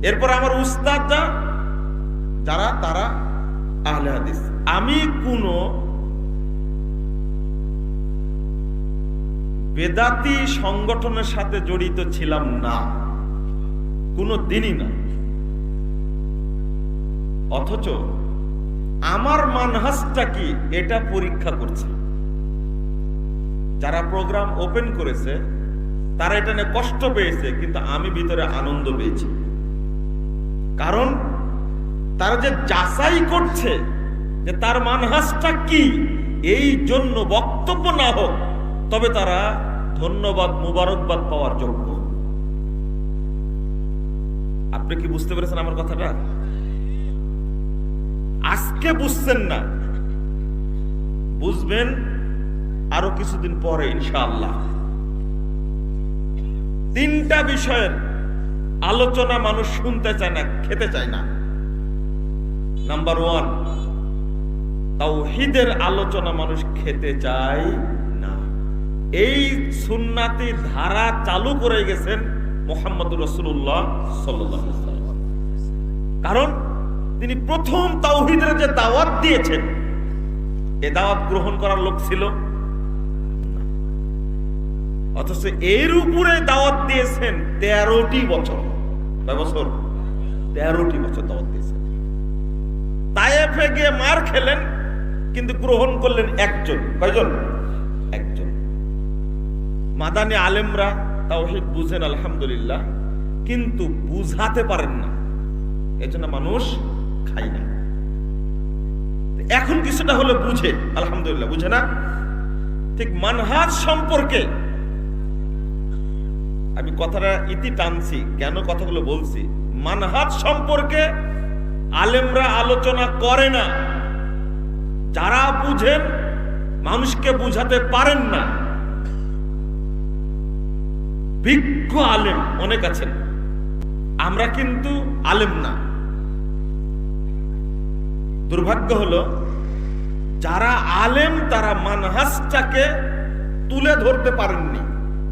এরপর আমার উস্তাদ যারা তারা আহলে হাদিস। আমি কোনো বেদাতি সংগঠনের সাথে জড়িত ছিলাম না, কোনো দিনই না। অথচ আমার মানহাজটা কি এটা পরীক্ষা করছে। যারা প্রোগ্রাম ওপেন করেছে তারা এটা নিয়ে কষ্ট পেয়েছে, কিন্তু আমি ভিতরে আনন্দ পেয়েছি। কারণ তারা যে যাচাই করছে যে তার মানহাজটা কি, এই জন্য বক্তব্য না হোক তবে তারা ধন্যবাদ মুবারকবাদ পাওয়ার যোগ্য। আপনি কি বুঝতে পেরেছেন আমার কথাটা? আজকে বুঝছেন না, বুঝবেন আরো কিছুদিন পরে ইনশাআল্লাহ। তিনটা বিষয়ের আলোচনা মানুষ শুনতে চায় না, খেতে চায় না। নাম্বার 1, তাওহীদের আলোচনা মানুষ খেতে চায় না। এই সুন্নাতি ধারা চালু করে গেছেন মুহাম্মদুর রাসূলুল্লাহ সাল্লাল্লাহু আলাইহি ওয়াসাল্লাম। কারণ তিনি প্রথম তাওহীদের যে দাওয়াত দিয়েছেন, এ দাওয়াত গ্রহণ করার লোক ছিল না। অথচ এর উপরে দাওয়াত দিয়েছেন 13টি বছর। কয় বছর? 13টি বছর দাওয়াত দিয়েছেন। তায়েফে গিয়ে মার খেলেন, কিন্তু গ্রহণ করলেন একজন। কয়জন? একজন। মাদানী আলেমরা তাওহীদ বুঝেন আলহামদুলিল্লাহ, কিন্তু বুঝাতে পারেন না, এজন্য মানুষ খায় না। এখন কিছুটা হলে বুঝে আলহামদুলিল্লাহ, বুঝে না? ঠিক মানহাজ সম্পর্কে আমি কথাটা ইতি টানছি, কেন কথাগুলো বলছি? মানহাজ সম্পর্কে আলেমরা আলোচনা করে না। যারা বুঝেন মানুষকে বুঝাতে পারেন না। বিজ্ঞ আলেম অনেক আছেন, আমরা কিন্তু আলেম না। দুর্ভাগ্য হলো যারা আলেম তারা মানহাজটাকে তুলে ধরতে পারেননি,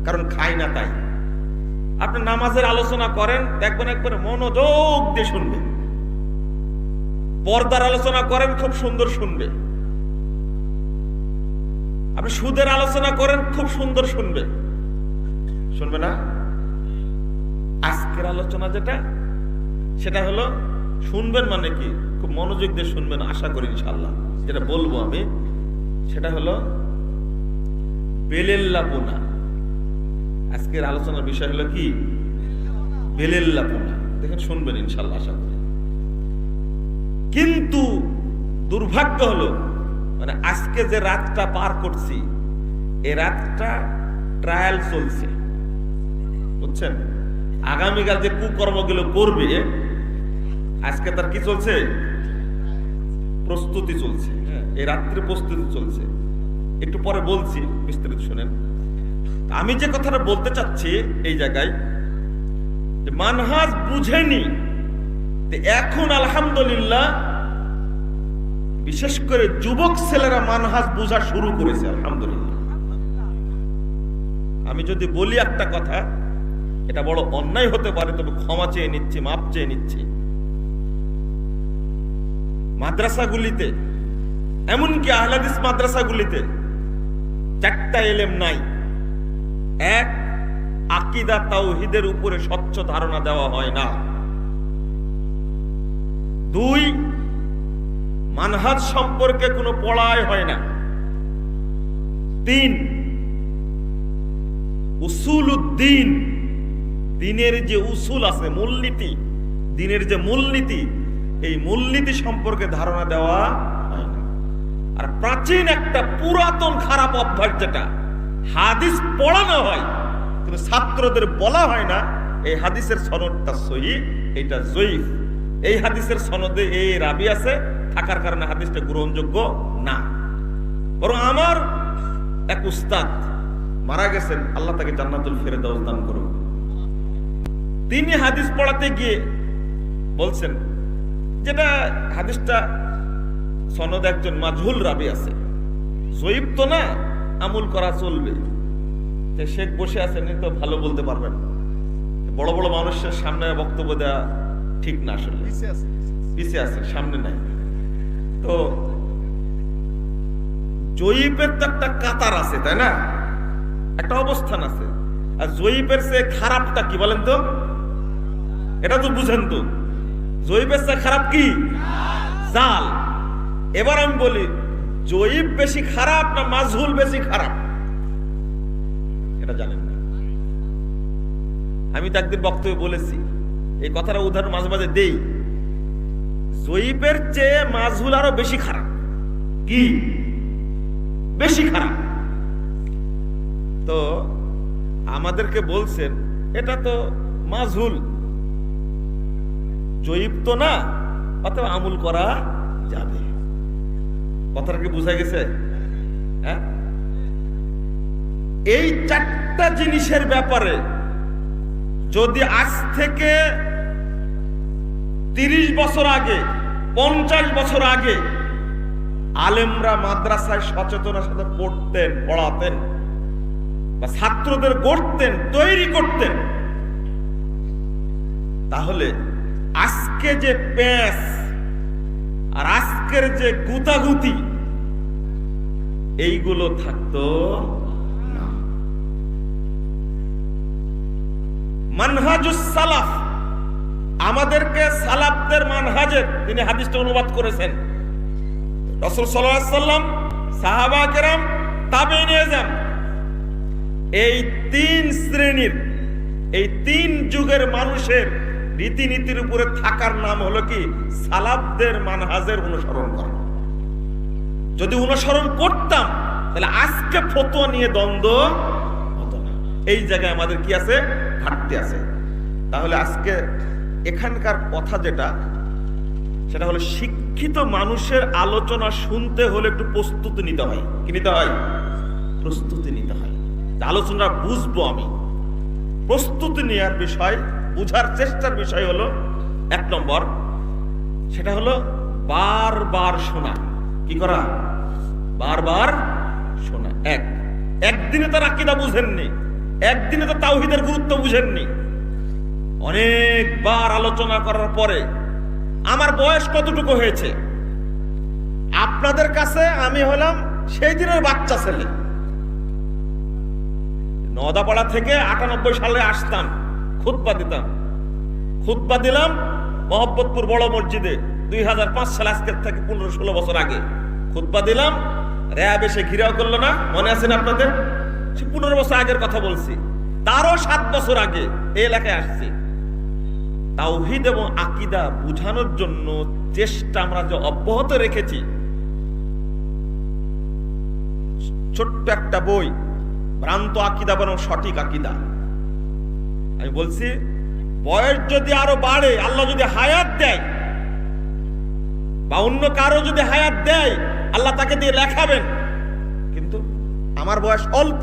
কারণ খায় না। তাই আপনি নামাজের আলোচনা করেন, দেখবেন একবারে মনোযোগ দিয়ে শুনবে। পর্দার আলোচনা করেন, খুব সুন্দর শুনবে। আপনি সুদের আলোচনা করেন, খুব সুন্দর শুনবে। শুনবে না? আজকের আলোচনা যেটা, সেটা হলো শুনবেন মানে কি, খুব মনোযোগ দিয়ে শুনবেন আশা করি ইনশাআল্লাহ। যেটা বলবো আমি সেটা হলো বেলেল্লাপনা। আজকের আলোচনার বিষয় হলো কি? বেলেল্লাপনা। দেখেন, শুনবেন ইনশাআল্লাহ আশা করি। কিন্তু দুর্ভাগ্য হলো, মানে আজকে যে রাতটা পার করছি, এই রাতটা ট্রায়াল চলছে, বুঝছেন? আগামীকাল যে কুকর্মগুলো করবে, আজকে তার কি চলছে? প্রস্তুতি চলছে। এই রাত্রে প্রস্তুতি চলছে। একটু পরে বলছি, বিস্তারিত শুনেন। আমি যে কথাটা বলতে চাচ্ছি এই জায়গায়, যে মানহাজ বুঝেনি, এখন আলহামদুলিল্লাহ বিশেষ করে যুবক ছেলেরা মানহাজ বোঝা শুরু করেছে আলহামদুলিল্লাহ। আমি যদি বলি একটা কথা, এটা বড় অন্যায় হতে পারে, তবে ক্ষমা চেয়ে নিচ্ছি, মাপ চেয়ে নিচ্ছি। মাদ্রাসাগুলিতে, এমনকি আহলে হাদিস মাদ্রাসাগুলিতে 4টা এলেম নাই। 1, আকীদা তাওহীদের উপরে স্বচ্ছ ধারণা দেওয়া হয় না। 2, মানহাজ সম্পর্কে কোনো পড়াই হয় না। 3, উসুলুদ্দিন, দিনের যে উসুল আছে, মূলনীতি, দিনের যে মূলনীতি, এই মূলনীতি সম্পর্কে ধারণা দেওয়া হয় না। আর প্রাচীন একটা পুরাতন খারাপ অভ্যাস, যেটা হাদিস পড়ানো হয় কিন্তু ছাত্রদের বলা হয় না এই হাদিসের সনদটা সহিহ, এটা জয়ীফ, এই হাদিসের সনদে এই রাবি আছে, থাকার কারণে হাদিসটা গ্রহণযোগ্য না। বরং আমার এক উস্তাদ মারা গেছেন, আল্লাহ তাকে জান্নাতুল ফেরদাউস দান করুন। তিনি হাদিস পড়াতে গিয়ে বলছেন, যেটা হাদিসটা সনদ একজন মাজহুল রাবি আছে, জয়ীব তো না, আমল করা চলবে। যে শেখ বসে আছেন, তো ভালো বলতে পারবেন, বড় বড় মানুষের সামনে বক্তব্য দেওয়া ঠিক না, আসলে পিছিয়ে আছে, সামনে নাই। তো জয়ীফের তো একটা কাতার আছে, তাই না, একটা অবস্থান আছে। আর জয়ীফের চেয়ে খারাপটা কি বলেন তো? এটা তো বুঝেন তো, জয়ীফের চেয়ে খারাপ কি? জাল। এবার আমি বলি, জয়ীফ বেশি খারাপ না মাজহুল বেশি খারাপ? এটা জানেন না। আমি তো একদিন বক্তব্যে বলেছি, এই কথাটা উদাহরণ মাঝে মাঝে দেই। জয়ীফের চেয়ে মাজহুল আরো বেশি খারাপ। কি বেশি খারাপ? তো আমাদেরকে বলছেন এটা তো মাজহুল, জয়ীফ তো না, অথবা আমল করা যাবে। কথাটা কি বুঝা গেছে? হ্যাঁ, এই চারটা জিনিসের ব্যাপারে যদি আজ থেকে 30 বছর আগে, 50 বছর আগে আলেমরা মাদ্রাসায় সচেতনের সাথে পড়তেন, পড়াতেন, বা ছাত্রদের গড়তেন, তৈরি করতেন, তাহলে আজকে যে প্যাঁচ আর আজকের যে গুতাগুতি এইগুলো থাকতো না। মানহাজুস সালাফ, আমাদেরকে সালাফদের মানহাজের তিনি হাদিসটা অনুবাদ করেছেন। রাসূল সাল্লাল্লাহু আলাইহি ওয়াসাল্লাম, সাহাবা কেরাম, তাবেঈন আযম, এই 3 শ্রেণীর, এই 3 যুগের মানুষের রীতিনীতির উপরে থাকার নাম হলো কি? সালাফদের মানহাজের অনুসরণ করা। যদি অনুসরণ করতাম তাহলে আজকে ফতোয়া নিয়ে দ্বন্দ্ব হতো না। এই জায়গায় আমাদের কি আছে? ঘাটতি আছে। তাহলে আজকে এখানকার কথা যেটা, সেটা হলো শিক্ষিত মানুষের আলোচনা শুনতে হলে একটু প্রস্তুতি নিতে হয়। কি নিতে হয়? প্রস্তুতি নিতে হয়। আলোচনা বুঝবো আমি, প্রস্তুতি নেওয়ার বিষয়, বুঝার চেষ্টার বিষয় হলো 1 নম্বর, সেটা হলো বারবার শোনা। কি করা? বারবার শোনা। একদিনে তার আকীদা বুঝেননি, একদিনে তো তাওহীদের গুরুত্ব বুঝেননি। অনেকবার আলোচনা করার পরে আমার বয়স কতটুকু হয়েছে, আপনাদের কাছে আমি হলাম সেই দিনের বাচ্চা ছেলে। নওদাপাড়া থেকে 98 সালে আসতাম, খুতবা দিতাম। খুতবা দিলাম মহব্বতপুর বড় মসজিদে 2005 সালে, আজকের থেকে 15-16 বছর আগে খুতবা দিলাম। র‍্যাব এসে ঘিরাও করলো না, মনে আছে না আপনাদের? সে 15 বছর আগের কথা বলছি। তারও 7 বছর আগে এই এলাকায় আসছি। তাওহীদ এবং আকীদা বুঝানোর জন্য চেষ্টা আমরা যে অব্যাহত রেখেছি। ছোট্ট একটা বই, ভ্রান্ত আকীদা বরং সঠিক আকীদা। আমি বলছি, বয়স যদি আরো বাড়ে, আল্লাহ যদি হায়াত দেয়, বা অন্য কারো যদি হায়াত দেয়, আল্লাহ তাকে দিয়ে লেখাবেন। কিন্তু আমার বয়স অল্প,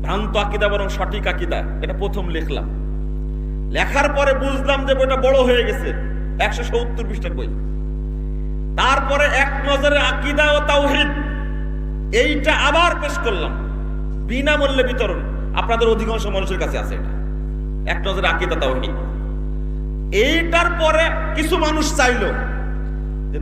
ভ্রান্ত আকীদা বরং সঠিক আকীদা, এটা প্রথম লিখলাম। লেখার পরে বুঝলাম যে বইটা বড় হয়ে গেছে, 170 পৃষ্ঠার বই। তারপরে এক নজরে আকীদা ও তাওহীদ, এইটা আবার পেশ করলাম, বিনামূল্যে বিতরণ। আপনাদের অধিকাংশ মানুষের কাছে আছে এটা, এক নজরে আকীদা তাওহীদ। এইটার পরে কিছু মানুষ চাইলো যে